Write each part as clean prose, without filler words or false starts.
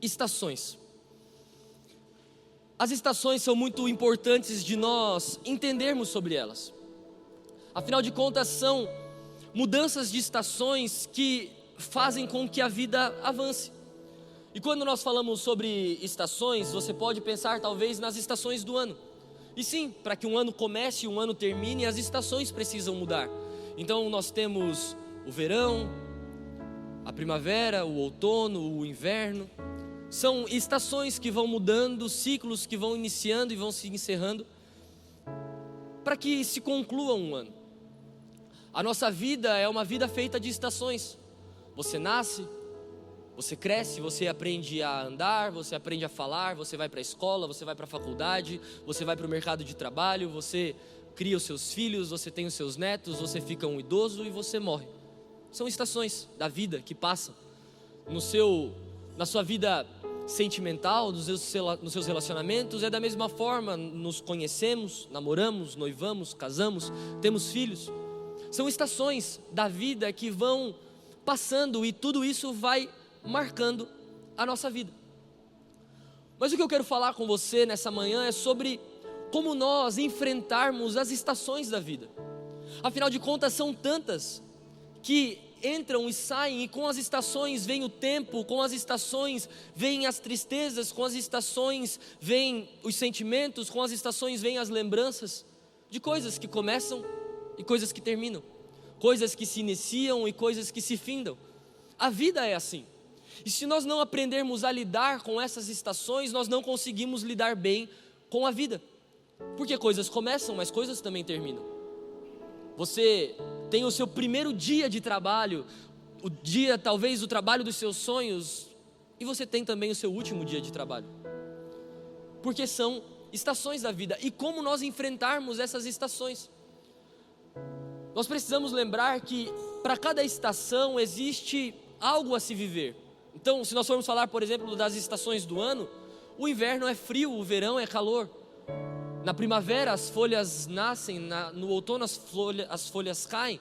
estações. As estações são muito importantes de nós entendermos sobre elas. Afinal de contas, são mudanças de estações que fazem com que a vida avance. E quando nós falamos sobre estações, você pode pensar talvez nas estações do ano. E sim, para que um ano comece e um ano termine, as estações precisam mudar. Então nós temos o verão, a primavera, o outono, o inverno. São estações que vão mudando, ciclos que vão iniciando e vão se encerrando, para que se conclua um ano. A nossa vida é uma vida feita de estações. Você nasce, você cresce, você aprende a andar, você aprende a falar, você vai para a escola, você vai para a faculdade, você vai para o mercado de trabalho, você cria os seus filhos, você tem os seus netos, você fica um idoso e você morre. São estações da vida que passam na sua vida sentimental, nos seus relacionamentos. É da mesma forma, nos conhecemos, namoramos, noivamos, casamos, temos filhos. São estações da vida que vão passando e tudo isso vai marcando a nossa vida. Mas o que eu quero falar com você nessa manhã é sobre como nós enfrentarmos as estações da vida. Afinal de contas, são tantas que entram e saem, e com as estações vem o tempo, com as estações vêm as tristezas, com as estações vêm os sentimentos, com as estações vêm as lembranças de coisas que começam e coisas que terminam, coisas que se iniciam e coisas que se findam. A vida é assim. E se nós não aprendermos a lidar com essas estações, nós não conseguimos lidar bem com a vida. Porque coisas começam, mas coisas também terminam. Você tem o seu primeiro dia de trabalho, o dia, talvez, o trabalho dos seus sonhos, e você tem também o seu último dia de trabalho. Porque são estações da vida. E como nós enfrentarmos essas estações? Nós precisamos lembrar que para cada estação existe algo a se viver. Então, se nós formos falar, por exemplo, das estações do ano, o inverno é frio, o verão é calor. Na primavera as folhas nascem, no outono as folhas caem.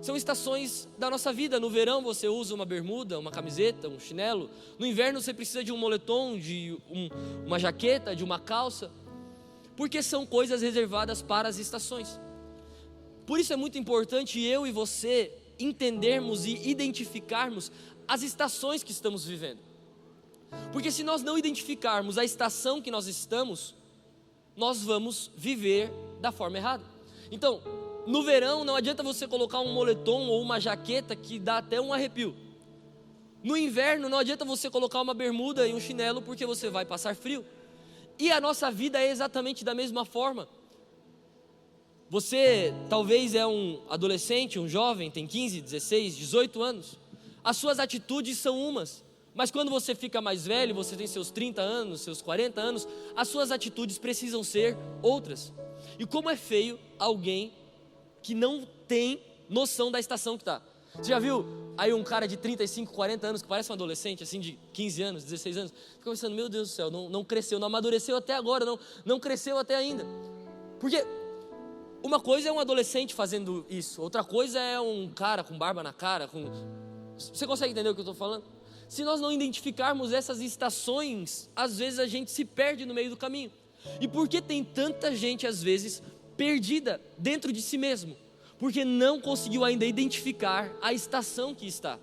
São estações da nossa vida. No verão você usa uma bermuda, uma camiseta, um chinelo. No inverno você precisa de um moletom, de uma jaqueta, de uma calça. Porque são coisas reservadas para as estações. Por isso é muito importante eu e você entendermos e identificarmos as estações que estamos vivendo. Porque se nós não identificarmos a estação que nós estamos, nós vamos viver da forma errada. Então, no verão não adianta você colocar um moletom ou uma jaqueta que dá até um arrepio. No inverno não adianta você colocar uma bermuda e um chinelo, porque você vai passar frio. E a nossa vida é exatamente da mesma forma. Você talvez é um adolescente, um jovem, tem 15, 16, 18 anos. As suas atitudes são umas, mas quando você fica mais velho, você tem seus 30 anos, seus 40 anos, as suas atitudes precisam ser outras. E como é feio alguém que não tem noção da estação que está. Você já viu aí um cara de 35, 40 anos, que parece um adolescente, assim de 15 anos, 16 anos, fica pensando, meu Deus do céu, não cresceu, não amadureceu até agora, não cresceu até ainda. Porque uma coisa é um adolescente fazendo isso, outra coisa é um cara com barba na cara, Você consegue entender o que eu estou falando? Se nós não identificarmos essas estações, às vezes a gente se perde no meio do caminho. E por que tem tanta gente, às vezes, perdida dentro de si mesmo? Porque não conseguiu ainda identificar a estação que está.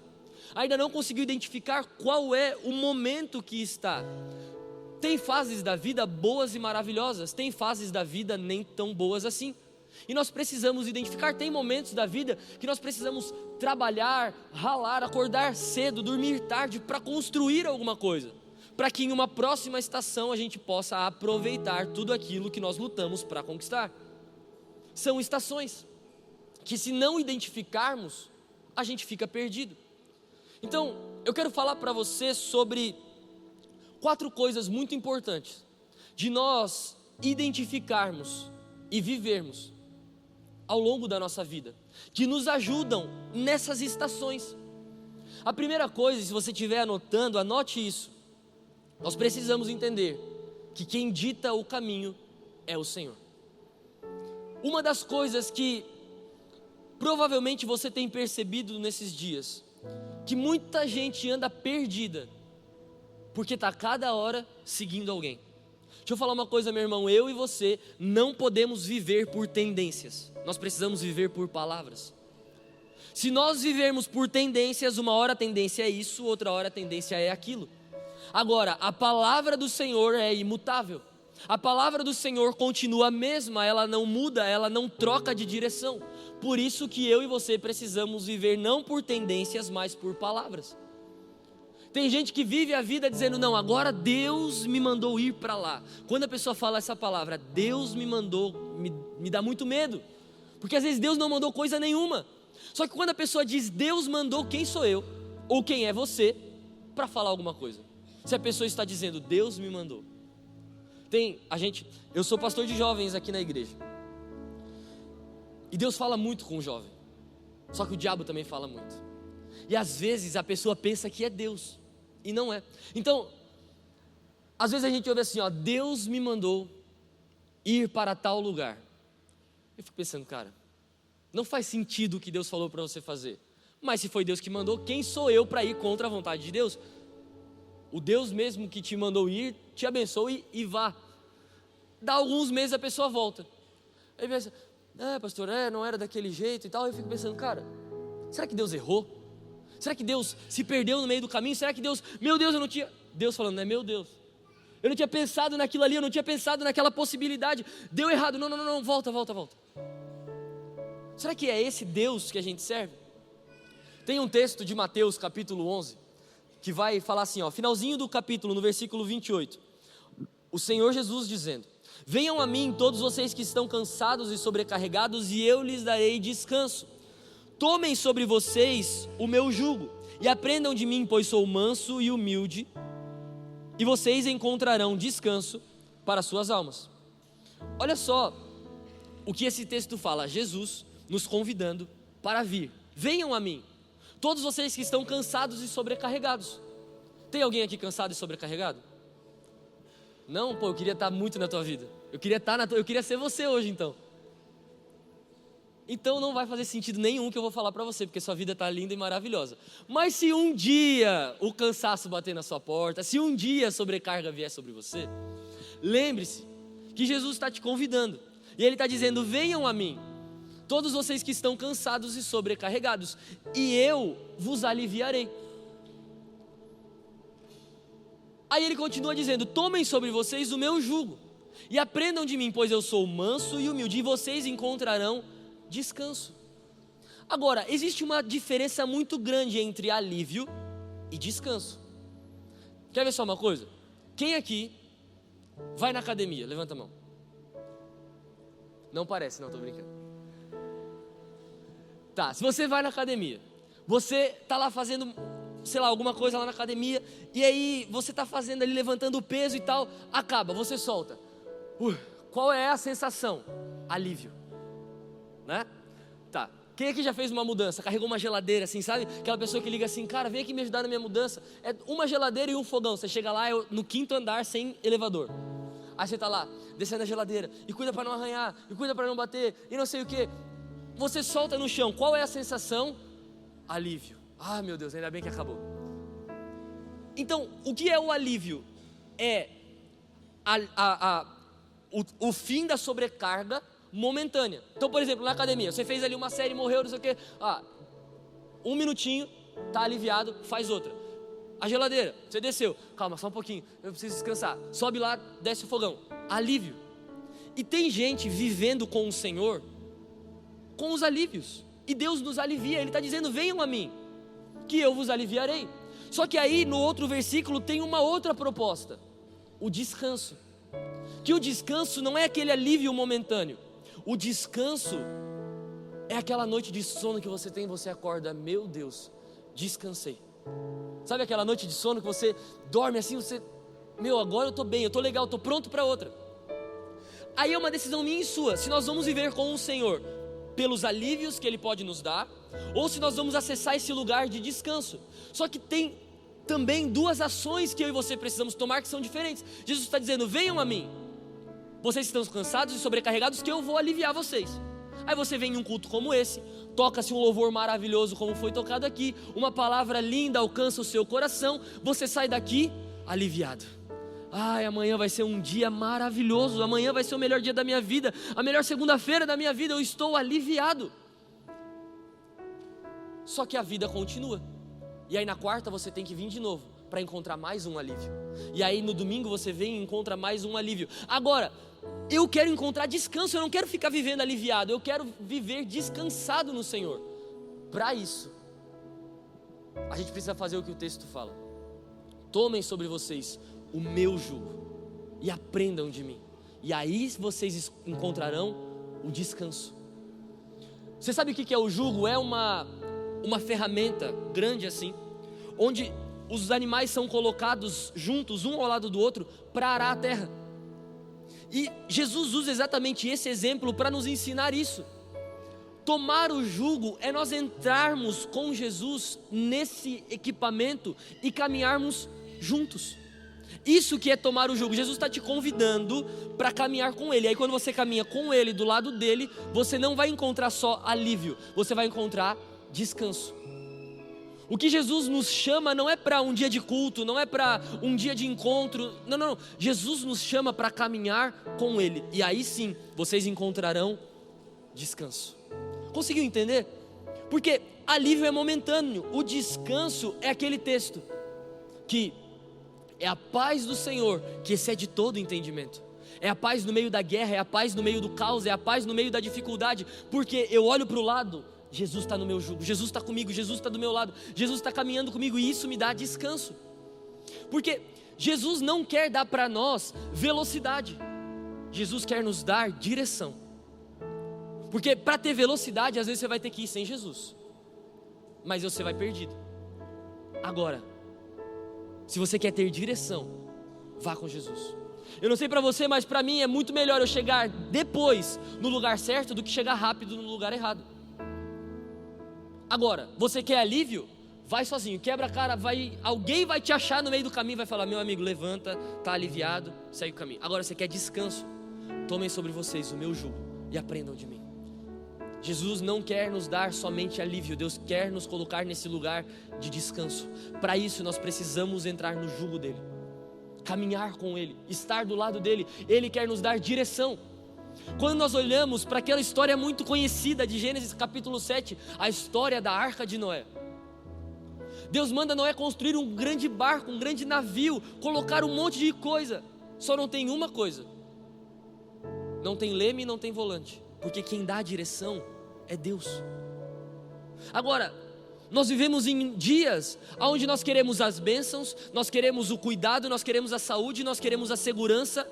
Ainda não conseguiu identificar qual é o momento que está. Tem fases da vida boas e maravilhosas, tem fases da vida nem tão boas assim. E nós precisamos identificar, tem momentos da vida que nós precisamos trabalhar, ralar, acordar cedo, dormir tarde para construir alguma coisa, para que em uma próxima estação a gente possa aproveitar tudo aquilo que nós lutamos para conquistar. São estações que, se não identificarmos, a gente fica perdido. Então, eu quero falar para você sobre 4 coisas muito importantes de nós identificarmos e vivermos ao longo da nossa vida, que nos ajudam nessas estações. A primeira coisa, se você estiver anotando, anote isso. Nós precisamos entender que quem dita o caminho é o Senhor. Uma das coisas que provavelmente você tem percebido nesses dias, que muita gente anda perdida, porque está cada hora seguindo alguém. Deixa eu falar uma coisa, meu irmão, eu e você não podemos viver por tendências, nós precisamos viver por palavras. Se nós vivermos por tendências, uma hora a tendência é isso, outra hora a tendência é aquilo. Agora, a palavra do Senhor é imutável, a palavra do Senhor continua a mesma, ela não muda, ela não troca de direção. Por isso que eu e você precisamos viver não por tendências, mas por palavras. Tem gente que vive a vida dizendo, não, agora Deus me mandou ir para lá. Quando a pessoa fala essa palavra, Deus me mandou, me dá muito medo, porque às vezes Deus não mandou coisa nenhuma. Só que quando a pessoa diz, Deus mandou, quem sou eu, ou quem é você, para falar alguma coisa? Se a pessoa está dizendo, Deus me mandou. Eu sou pastor de jovens aqui na igreja, e Deus fala muito com o jovem, só que o diabo também fala muito, e às vezes a pessoa pensa que é Deus, e não é. Então, às vezes a gente ouve assim, ó, Deus me mandou ir para tal lugar. Eu fico pensando, cara, não faz sentido o que Deus falou para você fazer, mas se foi Deus que mandou, quem sou eu para ir contra a vontade de Deus? O Deus mesmo que te mandou ir, te abençoe e vá. Dá alguns meses a pessoa volta. Aí pensa, pastor, não era daquele jeito e tal. Eu fico pensando, cara, será que Deus errou? Será que Deus se perdeu no meio do caminho? Será que Deus, meu Deus, eu não tinha... Deus falando, não é meu Deus. Eu não tinha pensado naquilo ali, eu não tinha pensado naquela possibilidade. Deu errado, não, volta. Será que é esse Deus que a gente serve? Tem um texto de Mateus capítulo 11, que vai falar assim, ó, finalzinho do capítulo, no versículo 28, o Senhor Jesus dizendo, venham a mim todos vocês que estão cansados e sobrecarregados, e eu lhes darei descanso. Tomem sobre vocês o meu jugo, e aprendam de mim, pois sou manso e humilde, e vocês encontrarão descanso para suas almas. Olha só o que esse texto fala, Jesus nos convidando para vir. Venham a mim, todos vocês que estão cansados e sobrecarregados. Tem alguém aqui cansado e sobrecarregado? Não? Pô, eu queria estar muito na tua vida. Eu queria ser você hoje então. Então não vai fazer sentido nenhum que eu vou falar para você, porque sua vida está linda e maravilhosa. Mas se um dia o cansaço bater na sua porta, se um dia a sobrecarga vier sobre você, lembre-se que Jesus está te convidando. E Ele está dizendo, venham a mim, todos vocês que estão cansados e sobrecarregados, e eu vos aliviarei. Aí Ele continua dizendo, tomem sobre vocês o meu jugo, e aprendam de mim, pois eu sou manso e humilde, e vocês encontrarão descanso. Agora, existe uma diferença muito grande entre alívio e descanso. Quer ver só uma coisa? Quem aqui vai na academia? Levanta a mão. Não parece, não, tô brincando. Tá, se você vai na academia, você tá lá fazendo, sei lá, alguma coisa lá na academia, e aí você tá fazendo ali, levantando o peso e tal, acaba, você solta. Qual é a sensação? Alívio, né? Tá, quem aqui já fez uma mudança, carregou uma geladeira assim, sabe? Aquela pessoa que liga assim, cara, vem aqui me ajudar na minha mudança. É uma geladeira e um fogão, você chega lá no 5º andar sem elevador. Aí você tá lá, descendo a geladeira, e cuida para não arranhar, e cuida para não bater, e não sei o que. Você solta no chão, qual é a sensação? Alívio. Ah, meu Deus, ainda bem que acabou. Então, o que é o alívio? É o fim da sobrecarga momentânea. Então, por exemplo, na academia, você fez ali uma série, morreu, não sei o que. 1 minutinho, tá aliviado, faz outra. A geladeira, você desceu, calma, só um pouquinho, eu preciso descansar. Sobe lá, desce o fogão. Alívio. E tem gente vivendo com o Senhor com os alívios, e Deus nos alivia. Ele está dizendo, venham a mim, que eu vos aliviarei. Só que aí no outro versículo tem uma outra proposta, o descanso. Que o descanso não é aquele alívio momentâneo, o descanso é aquela noite de sono que você tem, você acorda, meu Deus, descansei. Sabe aquela noite de sono que você dorme assim, agora eu estou bem, eu estou legal, estou pronto para outra. Aí é uma decisão minha e sua, se nós vamos viver com o Senhor pelos alívios que Ele pode nos dar, ou se nós vamos acessar esse lugar de descanso. Só que tem também 2 ações que eu e você precisamos tomar que são diferentes. Jesus está dizendo, venham a mim, vocês estão cansados e sobrecarregados, que eu vou aliviar vocês. Aí você vem em um culto como esse, toca-se um louvor maravilhoso como foi tocado aqui, uma palavra linda alcança o seu coração, você sai daqui aliviado. Ai, amanhã vai ser um dia maravilhoso, amanhã vai ser o melhor dia da minha vida, a melhor segunda-feira da minha vida, eu estou aliviado. Só que a vida continua. E aí na quarta você tem que vir de novo para encontrar mais um alívio. E aí no domingo você vem e encontra mais um alívio. Agora, eu quero encontrar descanso, eu não quero ficar vivendo aliviado, eu quero viver descansado no Senhor. Para isso, a gente precisa fazer o que o texto fala. Tomem sobre vocês o meu jugo e aprendam de mim. E aí vocês encontrarão o descanso. Você sabe o que é o jugo? É uma ferramenta grande assim, onde os animais são colocados juntos, um ao lado do outro, para arar a terra. E Jesus usa exatamente esse exemplo para nos ensinar isso. Tomar o jugo é nós entrarmos com Jesus nesse equipamento e caminharmos juntos. Isso que é tomar o jugo. Jesus está te convidando para caminhar com Ele. Aí quando você caminha com Ele, do lado dele, você não vai encontrar só alívio, você vai encontrar descanso. O que Jesus nos chama não é para um dia de culto, não é para um dia de encontro, não. Jesus nos chama para caminhar com Ele. E aí sim, vocês encontrarão descanso. Conseguiu entender? Porque alívio é momentâneo, o descanso é aquele texto que é a paz do Senhor que excede todo entendimento. É a paz no meio da guerra, é a paz no meio do caos, é a paz no meio da dificuldade. Porque eu olho para o lado, Jesus está no meu jugo, Jesus está comigo, Jesus está do meu lado, Jesus está caminhando comigo e isso me dá descanso. Porque Jesus não quer dar para nós velocidade, Jesus quer nos dar direção. Porque para ter velocidade, às vezes você vai ter que ir sem Jesus, mas você vai perdido. Agora, se você quer ter direção, vá com Jesus. Eu não sei para você, mas para mim é muito melhor eu chegar depois no lugar certo do que chegar rápido no lugar errado. Agora, você quer alívio? Vai sozinho, quebra a cara, alguém vai te achar no meio do caminho e vai falar: meu amigo, levanta, tá aliviado, segue o caminho. Agora você quer descanso? Tomem sobre vocês o meu jugo e aprendam de mim. Jesus não quer nos dar somente alívio, Deus quer nos colocar nesse lugar de descanso. Para isso nós precisamos entrar no jugo dele, caminhar com ele, estar do lado dele. Ele quer nos dar direção. Quando nós olhamos para aquela história muito conhecida de Gênesis capítulo 7, a história da Arca de Noé, Deus manda Noé construir um grande barco, um grande navio, colocar um monte de coisa. Só não tem uma coisa: não tem leme e não tem volante, porque quem dá a direção é Deus. Agora, nós vivemos em dias onde nós queremos as bênçãos, nós queremos o cuidado, nós queremos a saúde, nós queremos a segurança,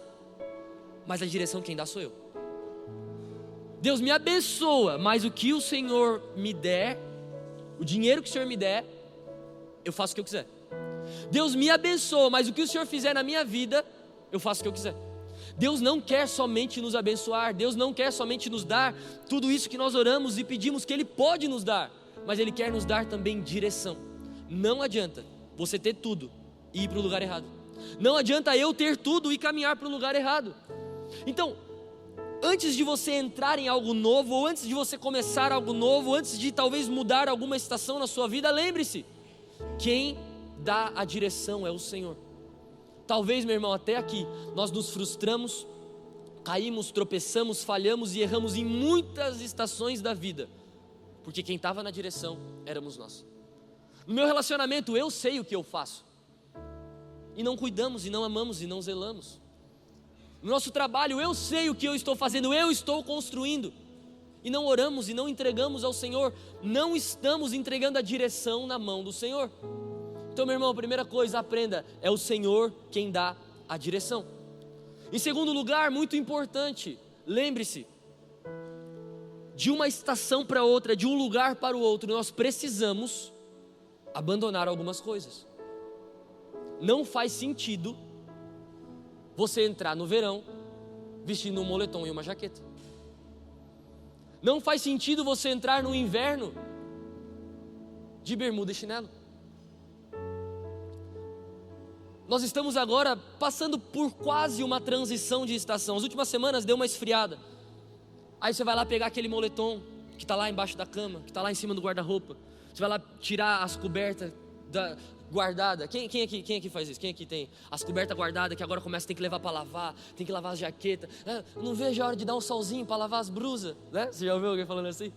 mas a direção quem dá sou eu. Deus me abençoa, mas o que o Senhor me der, o dinheiro que o Senhor me der, eu faço o que eu quiser. Deus me abençoa, mas o que o Senhor fizer na minha vida, eu faço o que eu quiser. Deus não quer somente nos abençoar, Deus não quer somente nos dar tudo isso que nós oramos e pedimos que Ele pode nos dar, mas Ele quer nos dar também direção. Não adianta você ter tudo e ir para o lugar errado. Não adianta eu ter tudo e caminhar para o lugar errado. Então, antes de você entrar em algo novo, ou antes de você começar algo novo, antes de talvez mudar alguma estação na sua vida, lembre-se, quem dá a direção é o Senhor. Talvez, meu irmão, até aqui nós nos frustramos, caímos, tropeçamos, falhamos e erramos em muitas estações da vida, porque quem estava na direção éramos nós. No meu relacionamento eu sei o que eu faço, e não cuidamos, e não amamos, e não zelamos. No nosso trabalho eu sei o que eu estou fazendo, eu estou construindo, e não oramos e não entregamos ao Senhor, não estamos entregando a direção na mão do Senhor. Então, meu irmão, a primeira coisa, aprenda, é o Senhor quem dá a direção. Em segundo lugar, muito importante, lembre-se, de uma estação para outra, de um lugar para o outro, nós precisamos abandonar algumas coisas. Não faz sentido você entrar no verão vestindo um moletom e uma jaqueta. Não faz sentido você entrar no inverno de bermuda e chinelo. Nós estamos agora passando por quase uma transição de estação. As últimas semanas deu uma esfriada. Aí você vai lá pegar aquele moletom que está lá embaixo da cama, que está lá em cima do guarda-roupa. Você vai lá tirar as cobertas guardada. Quem aqui faz isso? Quem aqui tem as cobertas guardadas que agora tem que levar para lavar, tem que lavar as jaquetas? Não vejo a hora de dar um solzinho para lavar as brusas, né? Você já ouviu alguém falando assim?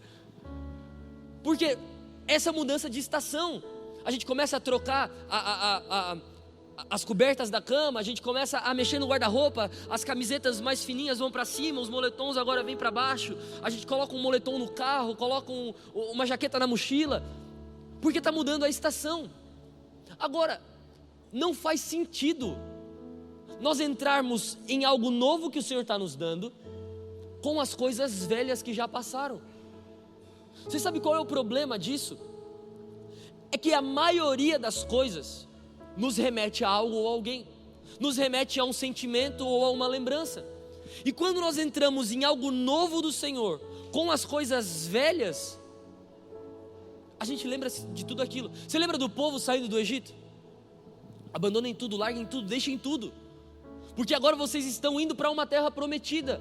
Porque essa mudança de estação, a gente começa a trocar as cobertas da cama, a gente começa a mexer no guarda-roupa, as camisetas mais fininhas vão para cima, os moletons agora vêm para baixo, a gente coloca um moletom no carro, coloca uma jaqueta na mochila, porque está mudando a estação. Agora, não faz sentido nós entrarmos em algo novo que o Senhor está nos dando, com as coisas velhas que já passaram. Você sabe qual é o problema disso? É que a maioria das coisas nos remete a algo ou a alguém, nos remete a um sentimento ou a uma lembrança. E quando nós entramos em algo novo do Senhor, com as coisas velhas, a gente lembra de tudo aquilo. Você lembra do povo saindo do Egito? Abandonem tudo, larguem tudo, deixem tudo, porque agora vocês estão indo para uma terra prometida.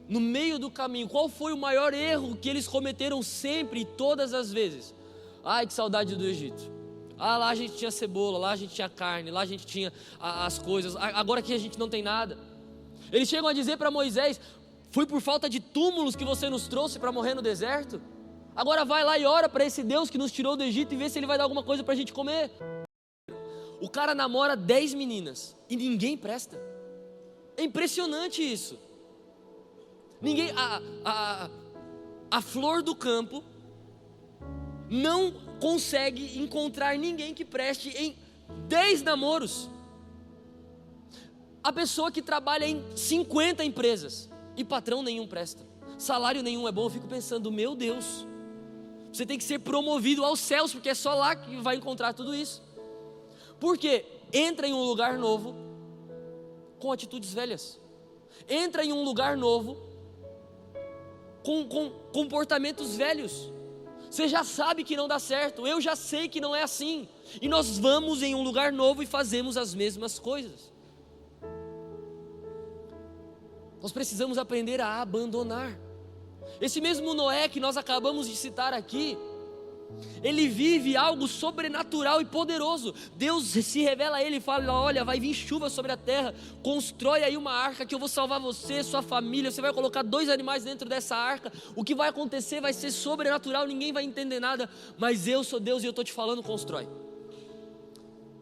No meio do caminho, qual foi o maior erro que eles cometeram sempre e todas as vezes? Ai, que saudade do Egito. Lá a gente tinha cebola, lá a gente tinha carne, lá a gente tinha as coisas, agora aqui a gente não tem nada. Eles chegam a dizer para Moisés: foi por falta de túmulos que você nos trouxe para morrer no deserto? Agora vai lá e ora para esse Deus que nos tirou do Egito e vê se ele vai dar alguma coisa para a gente comer. O cara namora 10 meninas e ninguém presta. É impressionante isso. Ninguém, a flor do campo não consegue encontrar ninguém que preste em 10 namoros. A pessoa que trabalha em 50 empresas e patrão nenhum presta, salário nenhum é bom. Eu fico pensando, meu Deus, você tem que ser promovido aos céus, porque é só lá que vai encontrar tudo isso. Porque entra em um lugar novo com atitudes velhas, entra em um lugar novo com comportamentos velhos. Você já sabe que não dá certo, eu já sei que não é assim, e nós vamos em um lugar novo e fazemos as mesmas coisas. Nós precisamos aprender a abandonar. Esse mesmo Noé que nós acabamos de citar aqui, ele vive algo sobrenatural e poderoso. Deus se revela a ele e fala: olha, vai vir chuva sobre a terra, constrói aí uma arca que eu vou salvar você, sua família, você vai colocar 2 animais dentro dessa arca, o que vai acontecer vai ser sobrenatural, ninguém vai entender nada, mas eu sou Deus e eu estou te falando, constrói.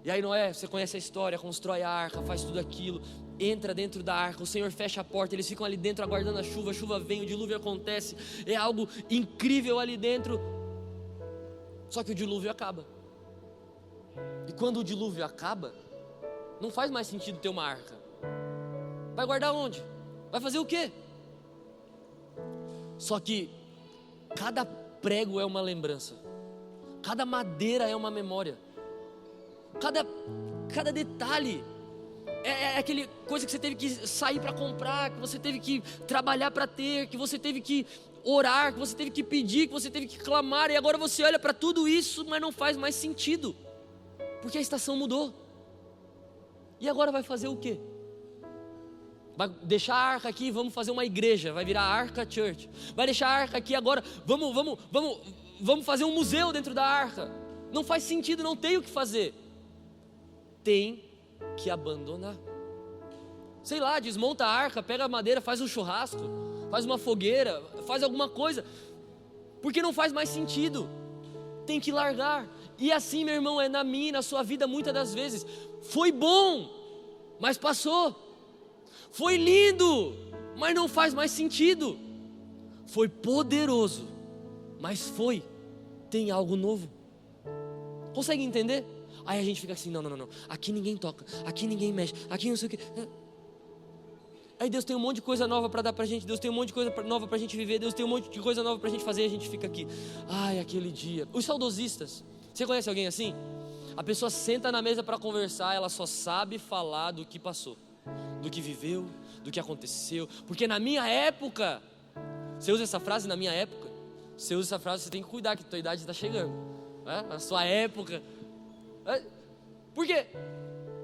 E aí Noé, você conhece a história, constrói a arca, faz tudo aquilo, entra dentro da arca, o Senhor fecha a porta, eles ficam ali dentro aguardando a chuva vem, o dilúvio acontece, é algo incrível ali dentro. Só que o dilúvio acaba. E quando o dilúvio acaba, não faz mais sentido ter uma arca. Vai guardar onde? Vai fazer o quê? Só que cada prego é uma lembrança, cada madeira é uma memória, cada detalhe é aquele coisa que você teve que sair para comprar, que você teve que trabalhar para ter, que você teve que orar, que você teve que pedir, que você teve que clamar, e agora você olha para tudo isso, mas não faz mais sentido, porque a estação mudou. E agora vai fazer o quê? Vai deixar a arca aqui, vamos fazer uma igreja, vai virar Arca Church. Vai deixar a arca aqui agora, vamos fazer um museu dentro da arca. Não faz sentido, não tem o que fazer. Tem que abandonar. Sei lá, desmonta a arca, pega a madeira, faz um churrasco, faz uma fogueira, faz alguma coisa, porque não faz mais sentido. Tem que largar. E assim, meu irmão, é na minha e na sua vida muitas das vezes. Foi bom, mas passou. Foi lindo, mas não faz mais sentido. Foi poderoso, mas tem algo novo. Consegue entender? Aí a gente fica assim, não, aqui ninguém toca, aqui ninguém mexe, aqui não sei o que. Aí Deus tem um monte de coisa nova para dar pra gente, Deus tem um monte de coisa nova pra gente viver, Deus tem um monte de coisa nova pra gente fazer, e a gente fica aqui, aquele dia. Os saudosistas, você conhece alguém assim? A pessoa senta na mesa para conversar, ela só sabe falar do que passou, do que viveu, do que aconteceu, porque na minha época, você usa essa frase, na minha época, você usa essa frase, você tem que cuidar que a tua idade está chegando, a sua época, porque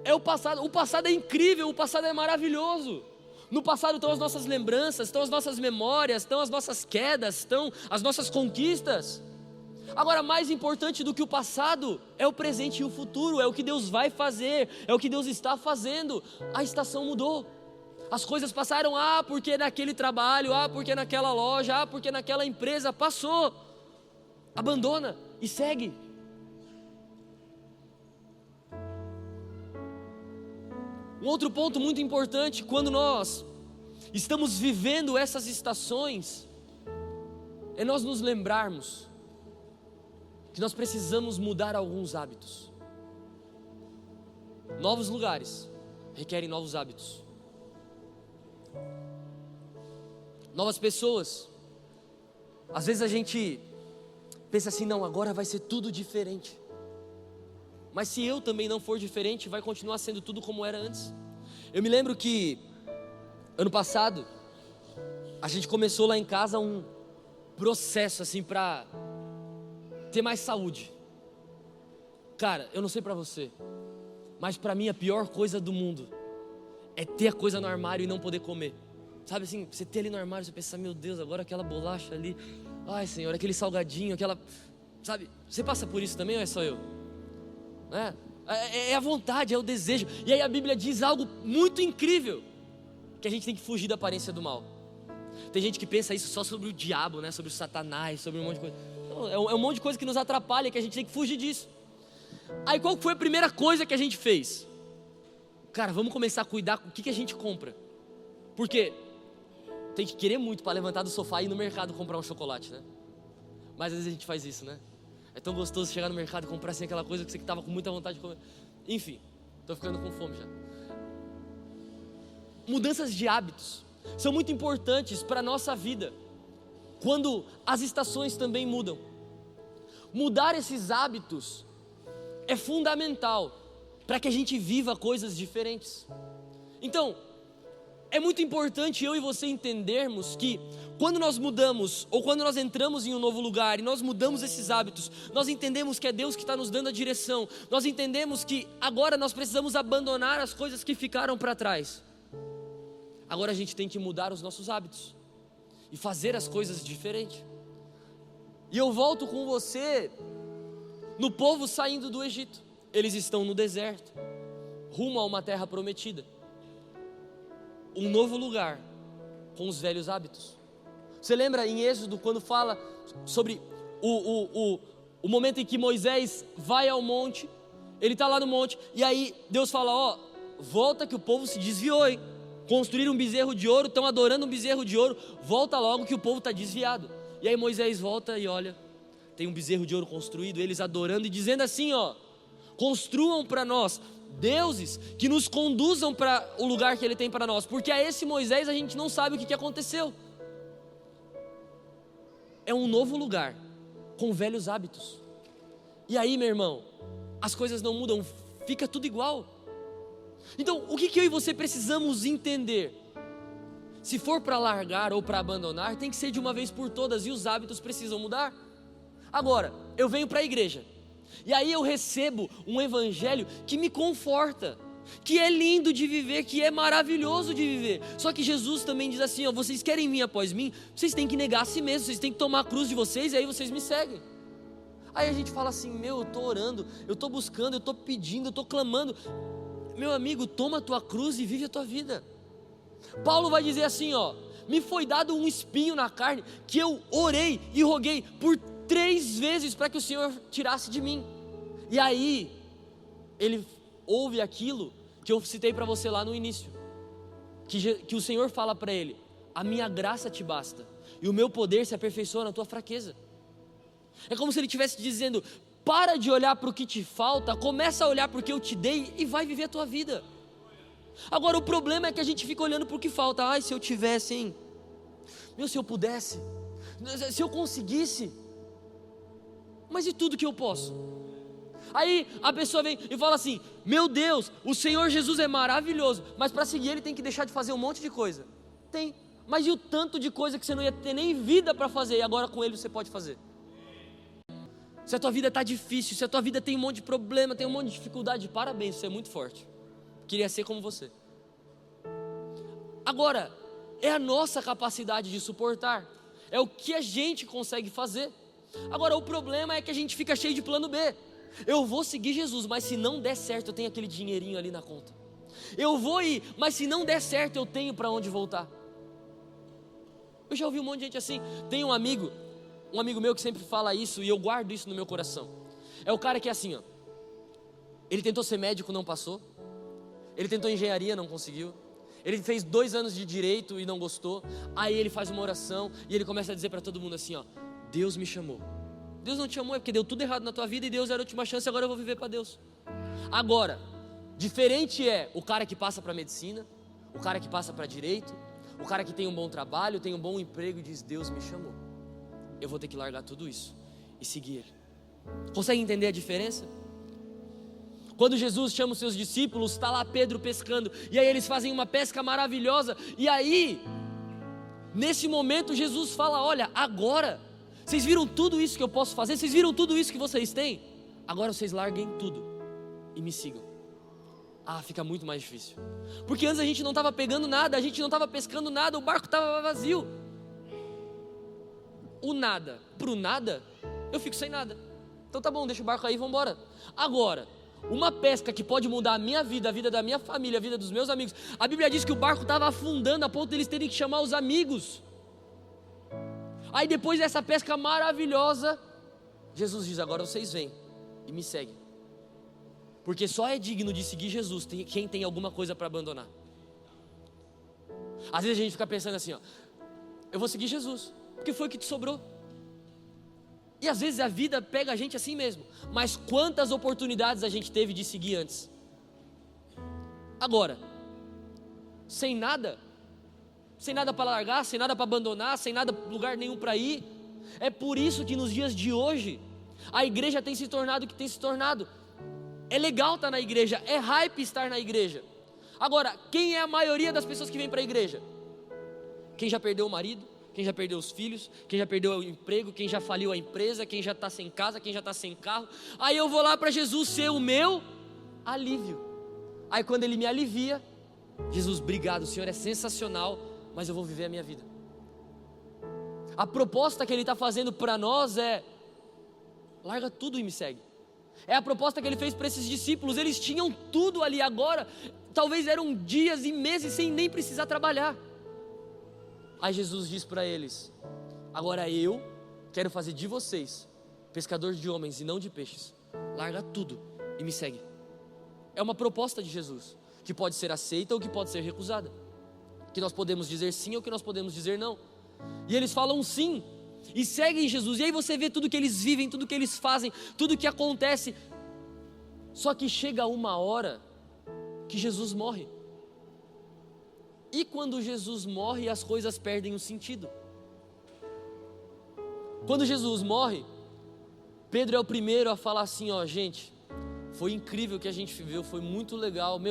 é o passado é incrível, o passado é maravilhoso. No passado estão as nossas lembranças, estão as nossas memórias, estão as nossas quedas, estão as nossas conquistas. Agora, mais importante do que o passado é o presente e o futuro, é o que Deus vai fazer, é o que Deus está fazendo. A estação mudou, as coisas passaram, porque naquele trabalho, porque naquela loja, porque naquela empresa, passou. Abandona e segue. Um outro ponto muito importante, quando nós estamos vivendo essas estações, é nós nos lembrarmos que nós precisamos mudar alguns hábitos. Novos lugares requerem novos hábitos. Novas pessoas. Às vezes a gente pensa assim, não, agora vai ser tudo diferente. Mas se eu também não for diferente, vai continuar sendo tudo como era antes. Eu me lembro que ano passado a gente começou lá em casa um processo assim para ter mais saúde. Cara, eu não sei pra você, mas pra mim a pior coisa do mundo é ter a coisa no armário e não poder comer. Sabe assim, você ter ali no armário, você pensar, meu Deus, agora aquela bolacha ali, ai Senhor, aquele salgadinho, aquela, sabe, você passa por isso também ou é só eu? É a vontade, é o desejo. E aí a Bíblia diz algo muito incrível, que a gente tem que fugir da aparência do mal. Tem gente que pensa isso só sobre o diabo, né? Sobre o Satanás, sobre um monte de coisa. Não, é um monte de coisa que nos atrapalha, que a gente tem que fugir disso. Aí qual foi a primeira coisa que a gente fez? Cara, vamos começar a cuidar com o que a gente compra. Porque tem que querer muito para levantar do sofá e ir no mercado comprar um chocolate, né? Mas às vezes a gente faz isso, né? É tão gostoso chegar no mercado e comprar assim aquela coisa que você estava com muita vontade de comer. Enfim, estou ficando com fome já. Mudanças de hábitos são muito importantes para a nossa vida, quando as estações também mudam. Mudar esses hábitos é fundamental para que a gente viva coisas diferentes. Então, é muito importante eu e você entendermos que quando nós mudamos, ou quando nós entramos em um novo lugar e nós mudamos esses hábitos, nós entendemos que é Deus que está nos dando a direção, nós entendemos que agora nós precisamos abandonar as coisas que ficaram para trás. Agora a gente tem que mudar os nossos hábitos e fazer as coisas diferentes. E eu volto com você no povo saindo do Egito. Eles estão no deserto, rumo a uma terra prometida, um novo lugar, com os velhos hábitos. Você lembra em Êxodo quando fala sobre o momento em que Moisés vai ao monte? Ele está lá no monte e aí Deus fala, volta que o povo se desviou, hein? Construíram um bezerro de ouro, estão adorando um bezerro de ouro, volta logo que o povo está desviado. E aí Moisés volta e olha, tem um bezerro de ouro construído, eles adorando e dizendo assim, construam para nós deuses que nos conduzam para o lugar que Ele tem para nós, porque a esse Moisés a gente não sabe o que aconteceu. É um novo lugar, com velhos hábitos. E aí, meu irmão, as coisas não mudam, fica tudo igual. Então, o que eu e você precisamos entender? Se for para largar ou para abandonar, tem que ser de uma vez por todas, e os hábitos precisam mudar. Agora, eu venho para a igreja, e aí eu recebo um evangelho que me conforta, que é lindo de viver, que é maravilhoso de viver. Só que Jesus também diz assim, vocês querem vir após mim? Vocês têm que negar a si mesmos, vocês têm que tomar a cruz de vocês, e aí vocês me seguem. Aí a gente fala assim, eu estou orando, eu estou buscando, eu estou pedindo, eu estou clamando. Meu amigo, toma a tua cruz e vive a tua vida. Paulo vai dizer assim, me foi dado um espinho na carne, que eu orei e roguei por 3 vezes para que o Senhor tirasse de mim. E aí, ele ouve aquilo que eu citei para você lá no início, que o Senhor fala para ele, a minha graça te basta, e o meu poder se aperfeiçoa na tua fraqueza. É como se ele estivesse dizendo, para de olhar para o que te falta, começa a olhar para o que eu te dei e vai viver a tua vida. Agora o problema é que a gente fica olhando para o que falta. Se eu tivesse, hein? Se eu pudesse, se eu conseguisse. Mas e tudo que eu posso? Aí a pessoa vem e fala assim, meu Deus, o Senhor Jesus é maravilhoso, mas para seguir Ele tem que deixar de fazer um monte de coisa. Tem, mas e o tanto de coisa que você não ia ter nem vida para fazer, e agora com Ele você pode fazer? Se a tua vida está difícil, se a tua vida tem um monte de problema, tem um monte de dificuldade, parabéns, você é muito forte. Queria ser como você. Agora, é a nossa capacidade de suportar, é o que a gente consegue fazer. Agora o problema é que a gente fica cheio de plano B. Eu vou seguir Jesus, mas se não der certo eu tenho aquele dinheirinho ali na conta. Eu vou ir, mas se não der certo eu tenho para onde voltar. Eu já ouvi um monte de gente assim. Tem um amigo meu que sempre fala isso e eu guardo isso no meu coração. É o cara que é assim, ó. Ele tentou ser médico, não passou. Ele tentou engenharia, não conseguiu. Ele fez 2 anos de direito e não gostou. Aí ele faz uma oração e ele começa a dizer para todo mundo assim, ó: Deus me chamou. Deus não te chamou, é porque deu tudo errado na tua vida e Deus era a última chance, agora eu vou viver para Deus. Agora, diferente é o cara que passa para medicina, o cara que passa para direito, o cara que tem um bom trabalho, tem um bom emprego e diz: Deus me chamou. Eu vou ter que largar tudo isso e seguir Ele. Consegue entender a diferença? Quando Jesus chama os seus discípulos, está lá Pedro pescando, e aí eles fazem uma pesca maravilhosa, e aí, nesse momento Jesus fala: olha, agora, vocês viram tudo isso que eu posso fazer, vocês viram tudo isso que vocês têm, agora vocês larguem tudo e me sigam. Ah, fica muito mais difícil, porque antes a gente não estava pegando nada, a gente não estava pescando nada, o barco estava vazio. O nada, pro nada, eu fico sem nada. Então tá bom, deixa o barco aí, vamos embora. Agora, uma pesca que pode mudar a minha vida, a vida da minha família, a vida dos meus amigos. A Bíblia diz que o barco estava afundando a ponto de eles terem que chamar os amigos. Aí depois dessa pesca maravilhosa, Jesus diz: agora vocês vêm e me seguem. Porque só é digno de seguir Jesus quem tem alguma coisa para abandonar. Às vezes a gente fica pensando assim, ó: eu vou seguir Jesus, porque foi o que te sobrou. E às vezes a vida pega a gente assim mesmo. Mas quantas oportunidades a gente teve de seguir antes? Agora, sem nada para largar, sem nada para abandonar, sem nada, lugar nenhum para ir. É por isso que nos dias de hoje a igreja tem se tornado o que tem se tornado. É legal estar na igreja, é hype estar na igreja. Agora, quem é a maioria das pessoas que vêm para a igreja? Quem já perdeu o marido, quem já perdeu os filhos, quem já perdeu o emprego, quem já faliu a empresa, quem já está sem casa, quem já está sem carro. Aí eu vou lá para Jesus ser o meu alívio. Aí quando Ele me alivia, Jesus, obrigado, o Senhor é sensacional, mas eu vou viver a minha vida. A proposta que Ele está fazendo para nós é: larga tudo e me segue. É a proposta que Ele fez para esses discípulos. Eles tinham tudo ali agora, talvez eram dias e meses sem nem precisar trabalhar. Aí Jesus diz para eles: agora eu quero fazer de vocês pescadores de homens e não de peixes. Larga tudo e me segue. É uma proposta de Jesus, que pode ser aceita ou que pode ser recusada, que nós podemos dizer sim ou que nós podemos dizer não. E eles falam sim e seguem Jesus. E aí você vê tudo que eles vivem, tudo que eles fazem, tudo que acontece. Só que chega uma hora que Jesus morre. E quando Jesus morre, as coisas perdem o sentido. Quando Jesus morre, Pedro é o primeiro a falar assim: ó, gente, foi incrível o que a gente viveu, foi muito legal,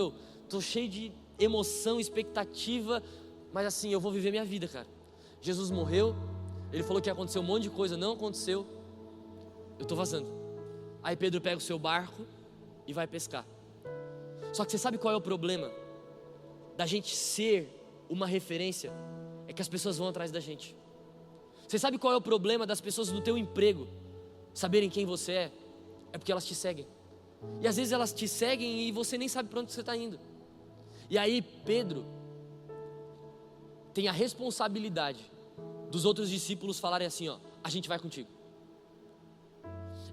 tô cheio de emoção, expectativa, mas assim, eu vou viver minha vida, cara. Jesus morreu, Ele falou que ia acontecer um monte de coisa, não aconteceu, eu tô vazando. Aí Pedro pega o seu barco e vai pescar. Só que você sabe qual é o problema da gente ser uma referência? É que as pessoas vão atrás da gente. Você sabe qual é o problema das pessoas no teu emprego saberem quem você é? É porque elas te seguem. E às vezes elas te seguem e você nem sabe para onde você está indo. E aí Pedro tem a responsabilidade dos outros discípulos falarem assim: ó, a gente vai contigo.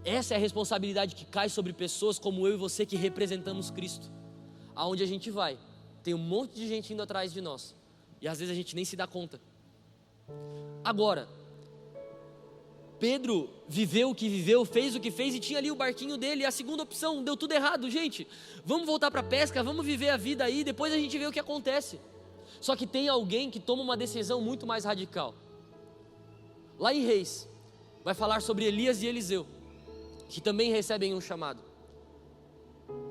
Essa é a responsabilidade que cai sobre pessoas como eu e você, que representamos Cristo. Aonde a gente vai, tem um monte de gente indo atrás de nós, e às vezes a gente nem se dá conta. Agora, Pedro viveu o que viveu, fez o que fez e tinha ali o barquinho dele. E a segunda opção, deu tudo errado, gente, vamos voltar para a pesca, vamos viver a vida aí, depois a gente vê o que acontece. Só que tem alguém que toma uma decisão muito mais radical. Lá em Reis, vai falar sobre Elias e Eliseu, que também recebem um chamado.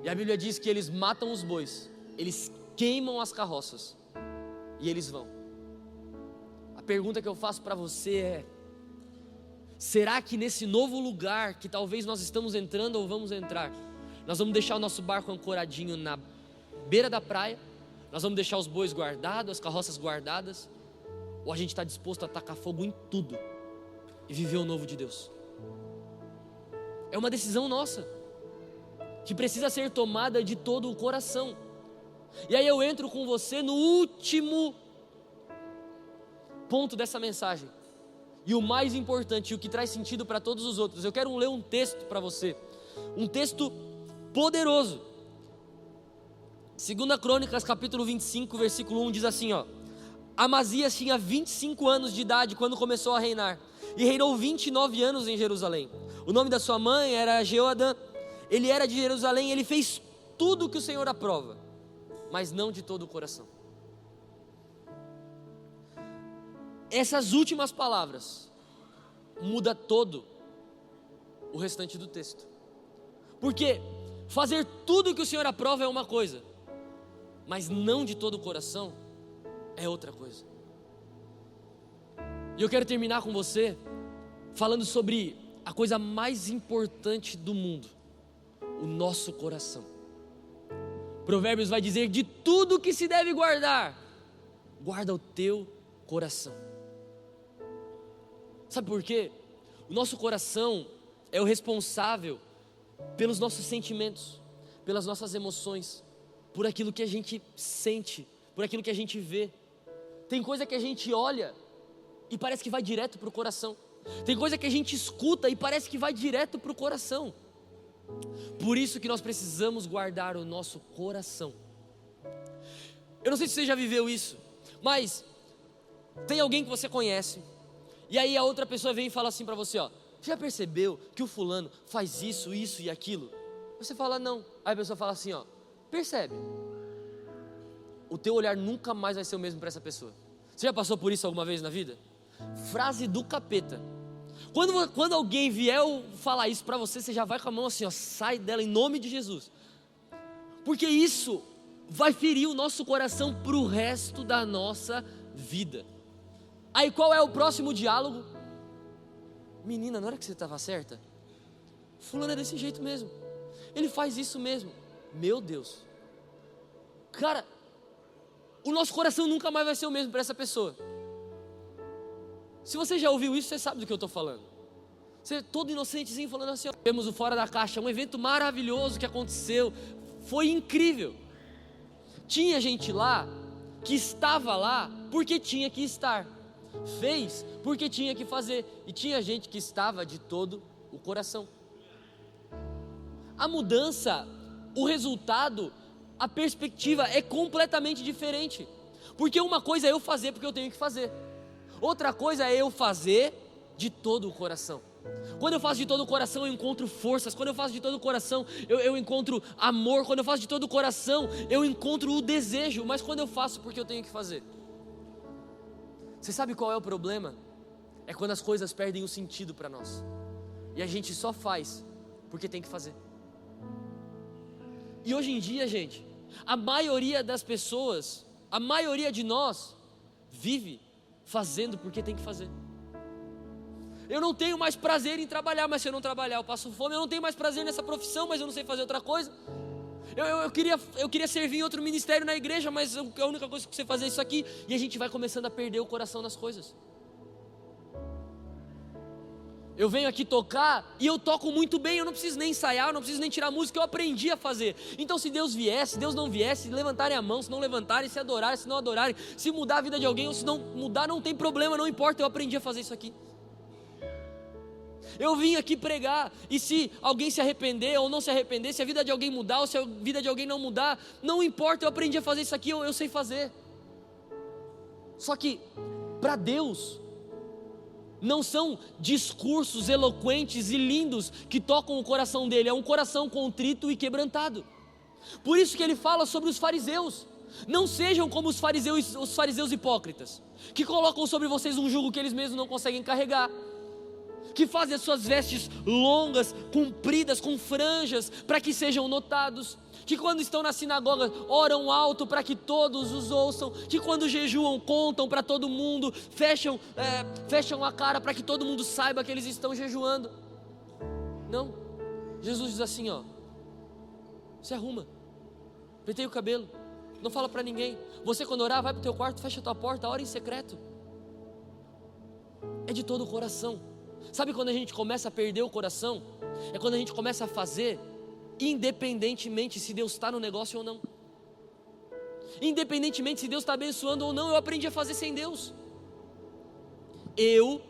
E a Bíblia diz que eles matam os bois, eles queimam as carroças e eles vão. A pergunta que eu faço para você é: será que nesse novo lugar que talvez nós estamos entrando ou vamos entrar, nós vamos deixar o nosso barco ancoradinho na beira da praia? Nós vamos deixar os bois guardados, as carroças guardadas? Ou a gente está disposto a tacar fogo em tudo e viver o novo de Deus? É uma decisão nossa, que precisa ser tomada de todo o coração. E aí eu entro com você no último ponto dessa mensagem, e o mais importante, o que traz sentido para todos os outros. Eu quero ler um texto para você, um texto poderoso. 2 Crônicas capítulo 25, versículo 1 diz assim, ó: Amazias tinha 25 anos de idade quando começou a reinar, e reinou 29 anos em Jerusalém. O nome da sua mãe era Jeoadã. Ele era de Jerusalém, ele fez tudo o que o Senhor aprova, mas não de todo o coração. Essas últimas palavras muda todo o restante do texto. Porque fazer tudo o que o Senhor aprova é uma coisa, mas não de todo o coração é outra coisa. E eu quero terminar com você falando sobre a coisa mais importante do mundo: o nosso coração. Provérbios vai dizer: de tudo que se deve guardar, guarda o teu coração. Sabe por quê? O nosso coração é o responsável pelos nossos sentimentos, pelas nossas emoções, por aquilo que a gente sente, por aquilo que a gente vê. Tem coisa que a gente olha e parece que vai direto para o coração. Tem coisa que a gente escuta e parece que vai direto para o coração. Por isso que nós precisamos guardar o nosso coração. Eu não sei se você já viveu isso, mas tem alguém que você conhece, e aí a outra pessoa vem e fala assim para você, ó: já percebeu que o fulano faz isso, isso e aquilo? Você fala não. Aí a pessoa fala assim, ó: percebe? O teu olhar nunca mais vai ser o mesmo para essa pessoa. Você já passou por isso alguma vez na vida? Frase do capeta. Quando alguém vier falar isso para você, você já vai com a mão assim, ó: sai dela em nome de Jesus. Porque isso vai ferir o nosso coração para o resto da nossa vida. Aí qual é o próximo diálogo? Menina, não era que você estava certa? Fulano é desse jeito mesmo, ele faz isso mesmo. Meu Deus. Cara, o nosso coração nunca mais vai ser o mesmo para essa pessoa. Se você já ouviu isso, você sabe do que eu estou falando. Você é todo inocentezinho falando assim, ó: temos o Fora da Caixa, um evento maravilhoso que aconteceu, foi incrível. Tinha gente lá que estava lá porque tinha que estar, fez porque tinha que fazer, e tinha gente que estava de todo o coração. A mudança, o resultado, a perspectiva é completamente diferente. Porque uma coisa é eu fazer porque eu tenho que fazer, outra coisa é eu fazer de todo o coração. Quando eu faço de todo o coração, eu encontro forças. Quando eu faço de todo o coração, eu encontro amor. Quando eu faço de todo o coração, eu encontro o desejo. Mas quando eu faço porque eu tenho que fazer, você sabe qual é o problema? É quando as coisas perdem o sentido para nós, e a gente só faz porque tem que fazer. E hoje em dia, gente, a maioria das pessoas, a maioria de nós, vive fazendo porque tem que fazer. Eu não tenho mais prazer em trabalhar, mas se eu não trabalhar eu passo fome. Eu não tenho mais prazer nessa profissão, mas eu não sei fazer outra coisa. Eu queria servir em outro ministério na igreja, mas a única coisa que você fazer é isso aqui. E a gente vai começando a perder o coração nas coisas. Eu venho aqui tocar e eu toco muito bem. Eu não preciso nem ensaiar, eu não preciso nem tirar música. Eu aprendi a fazer. Então se Deus viesse, se Deus não viesse, se levantarem a mão, se não levantarem, se adorarem, se não adorarem, se mudar a vida de alguém ou se não mudar, não tem problema, não importa. Eu aprendi a fazer isso aqui. Eu vim aqui pregar, e se alguém se arrepender ou não se arrepender, se a vida de alguém mudar ou se a vida de alguém não mudar, não importa, eu aprendi a fazer isso aqui, eu sei fazer. Só que para Deus não são discursos eloquentes e lindos que tocam o coração dele, é um coração contrito e quebrantado. Por isso que ele fala sobre os fariseus: não sejam como os fariseus hipócritas, que colocam sobre vocês um jugo que eles mesmos não conseguem carregar, que fazem as suas vestes longas, compridas, com franjas, para que sejam notados, que quando estão na sinagoga oram alto para que todos os ouçam, que quando jejuam contam para todo mundo, fecham a cara para que todo mundo saiba que eles estão jejuando. Não, Jesus diz assim, ó: se arruma, penteia o cabelo, não fala para ninguém. Você quando orar, vai para o teu quarto, fecha a tua porta, ora em secreto. É de todo o coração. Sabe quando a gente começa a perder o coração? É quando a gente começa a fazer, independentemente se Deus está no negócio ou não. Independentemente se Deus está abençoando ou não, eu aprendi a fazer sem Deus. Eu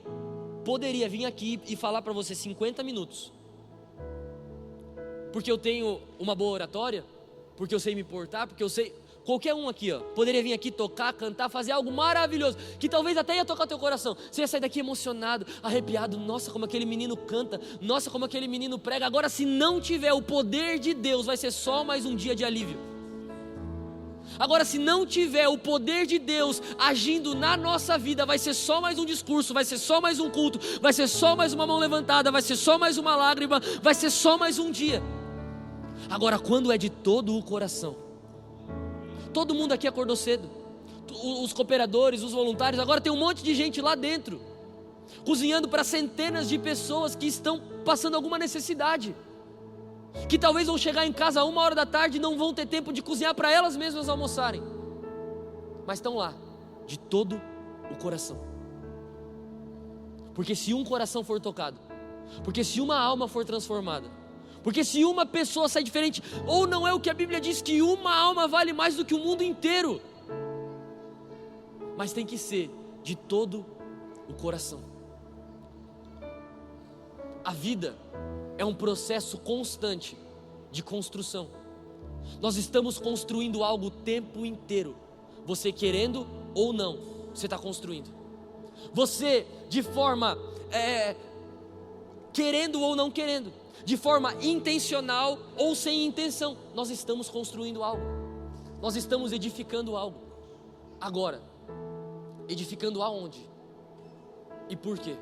poderia vir aqui e falar para você 50 minutos, porque eu tenho uma boa oratória, porque eu sei me portar, porque eu sei... Qualquer um aqui, poderia vir aqui tocar, cantar, fazer algo maravilhoso, que talvez até ia tocar o teu coração. Você ia sair daqui emocionado, arrepiado. Nossa, como aquele menino canta. Nossa, como aquele menino prega. Agora, se não tiver o poder de Deus, vai ser só mais um dia de alívio. Agora, se não tiver o poder de Deus agindo na nossa vida, vai ser só mais um discurso, vai ser só mais um culto, vai ser só mais uma mão levantada, vai ser só mais uma lágrima, vai ser só mais um dia. Agora, quando é de todo o coração, todo mundo aqui acordou cedo, os cooperadores, os voluntários, agora tem um monte de gente lá dentro, cozinhando para centenas de pessoas que estão passando alguma necessidade, que talvez vão chegar em casa 1h da tarde e não vão ter tempo de cozinhar para elas mesmas almoçarem, mas estão lá, de todo o coração. Porque se um coração for tocado, porque se uma alma for transformada, porque se uma pessoa sai diferente, ou não é o que a Bíblia diz, que uma alma vale mais do que o mundo inteiro, mas tem que ser de todo o coração. A vida é um processo constante de construção. Nós estamos construindo algo o tempo inteiro. Você querendo ou não, você está construindo. Você de forma querendo ou não querendo, de forma intencional ou sem intenção, nós estamos construindo algo, nós estamos edificando algo. Agora, edificando aonde? E por quê?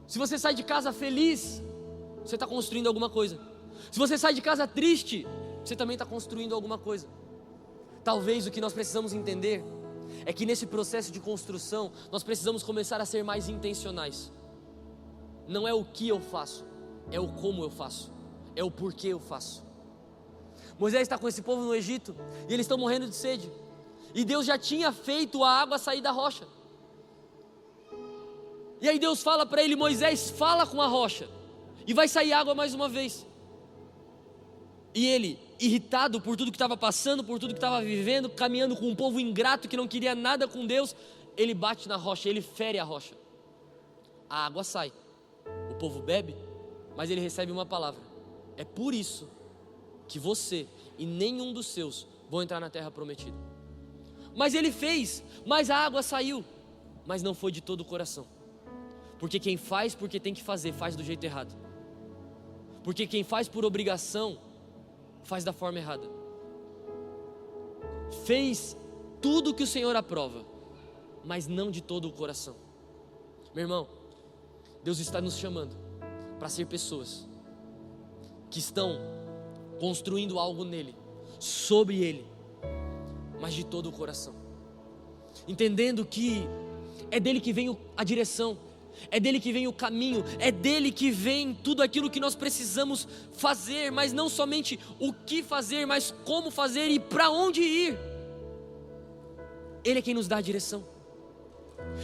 Se você sai de casa feliz, você está construindo alguma coisa. Se você sai de casa triste, você também está construindo alguma coisa. Talvez o que nós precisamos entender é que nesse processo de construção, nós precisamos começar a ser mais intencionais. Não é o que eu faço, é o como eu faço, é o porquê eu faço. Moisés está com esse povo no Egito e eles estão morrendo de sede, e Deus já tinha feito a água sair da rocha. E aí Deus fala para ele: Moisés, fala com a rocha e vai sair água mais uma vez. E ele, irritado por tudo que estava passando, por tudo que estava vivendo, caminhando com um povo ingrato que não queria nada com Deus, ele bate na rocha, ele fere a rocha, a água sai. O povo bebe, mas ele recebe uma palavra: é por isso que você e nenhum dos seus vão entrar na terra prometida. Mas ele fez, mas a água saiu, mas não foi de todo o coração. Porque quem faz porque tem que fazer, faz do jeito errado. Porque quem faz por obrigação, faz da forma errada. Fez tudo que o Senhor aprova, mas não de todo o coração. Meu irmão, Deus está nos chamando para ser pessoas que estão construindo algo nele, sobre ele, mas de todo o coração, entendendo que é dele que vem a direção, é dele que vem o caminho, é dele que vem tudo aquilo que nós precisamos fazer, mas não somente o que fazer, mas como fazer e para onde ir. Ele é quem nos dá a direção.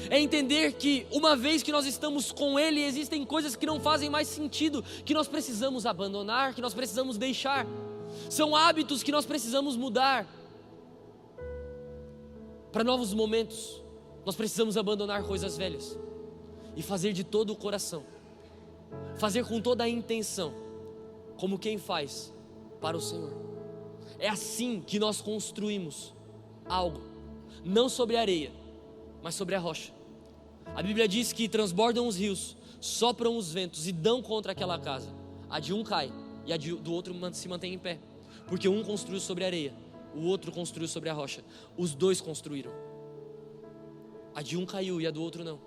É entender que uma vez que nós estamos com Ele, existem coisas que não fazem mais sentido, que nós precisamos abandonar, que nós precisamos deixar. São hábitos que nós precisamos mudar. Para novos momentos, nós precisamos abandonar coisas velhas e fazer de todo o coração, fazer com toda a intenção, como quem faz para o Senhor. É assim que nós construímos algo, não sobre a areia, mas sobre a rocha. A Bíblia diz que transbordam os rios, sopram os ventos e dão contra aquela casa. A de um cai e a do outro se mantém em pé, porque um construiu sobre a areia, o outro construiu sobre a rocha. Os dois construíram. A de um caiu e a do outro não.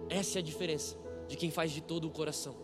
Essa é a diferença de quem faz de todo o coração.